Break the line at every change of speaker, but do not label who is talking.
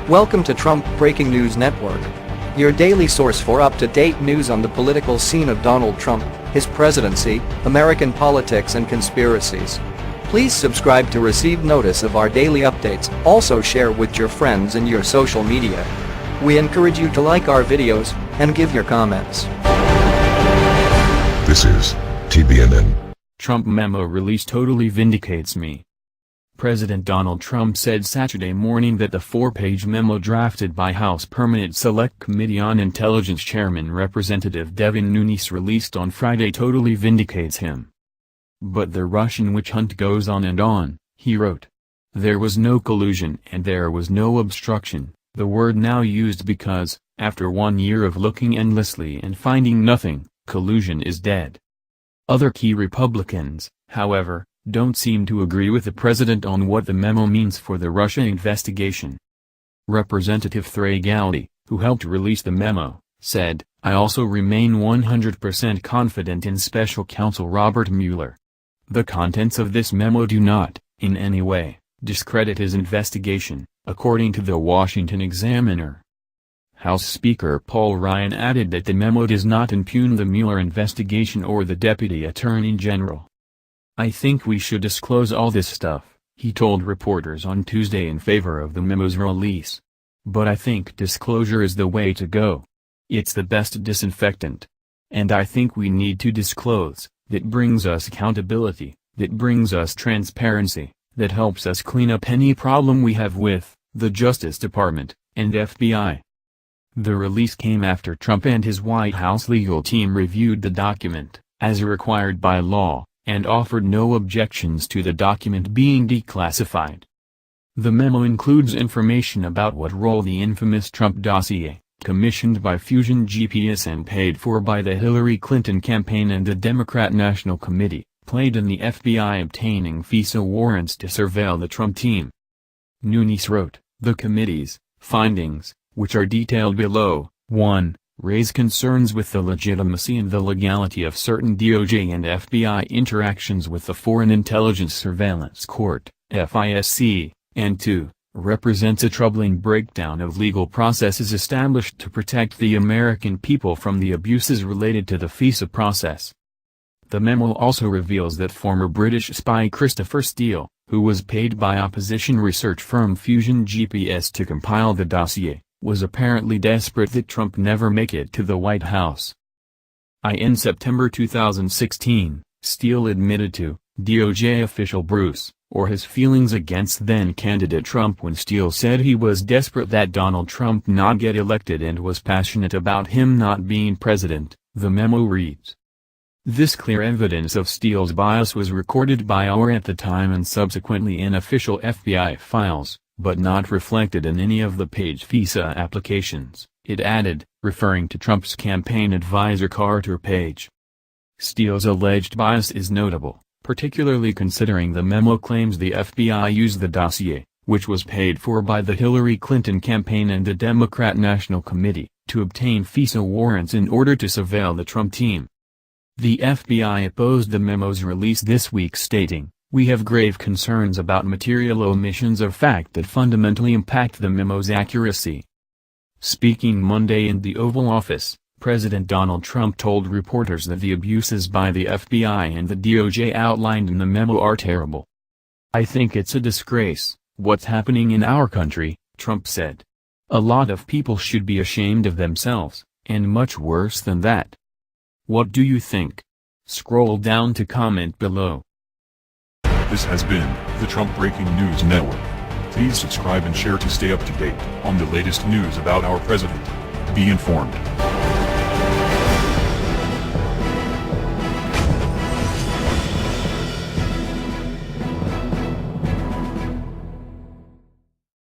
Welcome to Trump Breaking News Network, your daily source for up-to-date news on the political scene of Donald Trump, his presidency, American politics and conspiracies. Please subscribe to receive notice of our daily updates. Also share with your friends and your social media. We encourage you to like our videos and give your comments.
This is TBNN.
Trump memo release totally vindicates me. President Donald Trump said Saturday morning that the four-page memo drafted by House Permanent Select Committee on Intelligence Chairman Representative Devin Nunes released on Friday totally vindicates him. But the Russian witch hunt goes on and on, he wrote. There was no collusion and there was no obstruction, the word now used because, after 1 year of looking endlessly and finding nothing, collusion is dead. Other key Republicans, however, don't seem to agree with the president on what the memo means for the Russia investigation. Representative Thragaldi, who helped release the memo, said, "I also remain 100% confident in Special Counsel Robert Mueller. The contents of this memo do not, in any way, discredit his investigation," according to the Washington Examiner. House Speaker Paul Ryan added that the memo does not impugn the Mueller investigation or the Deputy Attorney General. "I think we should disclose all this stuff," he told reporters on Tuesday in favor of the memo's release. "But I think disclosure is the way to go. It's the best disinfectant. And I think we need to disclose. That brings us accountability, that brings us transparency, that helps us clean up any problem we have with the Justice Department and FBI." The release came after Trump and his White House legal team reviewed the document, as required by law, and offered no objections to the document being declassified. The memo includes information about what role the infamous Trump dossier, commissioned by Fusion GPS and paid for by the Hillary Clinton campaign and the Democrat National Committee, played in the FBI obtaining FISA warrants to surveil the Trump team. Nunes wrote, "The committee's findings, which are detailed below, 1. Raise concerns with the legitimacy and the legality of certain DOJ and FBI interactions with the Foreign Intelligence Surveillance Court, FISC, and 2. Represents a troubling breakdown of legal processes established to protect the American people from the abuses related to the FISA process." The memo also reveals that former British spy Christopher Steele, who was paid by opposition research firm Fusion GPS to compile the dossier, was apparently desperate that Trump never make it to the White House. In September 2016, Steele admitted to DOJ official Bruce Orr his feelings against then-candidate Trump when Steele said he was desperate that Donald Trump not get elected and was passionate about him not being president, the memo reads. This clear evidence of Steele's bias was recorded by Orr at the time and subsequently in official FBI files, but not reflected in any of the page FISA applications, it added, referring to Trump's campaign advisor Carter Page. Steele's alleged bias is notable, particularly considering the memo claims the FBI used the dossier, which was paid for by the Hillary Clinton campaign and the Democrat National Committee, to obtain FISA warrants in order to surveil the Trump team. The FBI opposed the memo's release this week stating, "We have grave concerns about material omissions of fact that fundamentally impact the memo's accuracy." Speaking Monday in the Oval Office, President Donald Trump told reporters that the abuses by the FBI and the DOJ outlined in the memo are terrible. "I think it's a disgrace, what's happening in our country," Trump said. "A lot of people should be ashamed of themselves, and much worse than that. What do you think? Scroll down to comment below."
This has been the Trump Breaking News Network. Please subscribe and share to stay up to date on the latest news about our president. Be informed.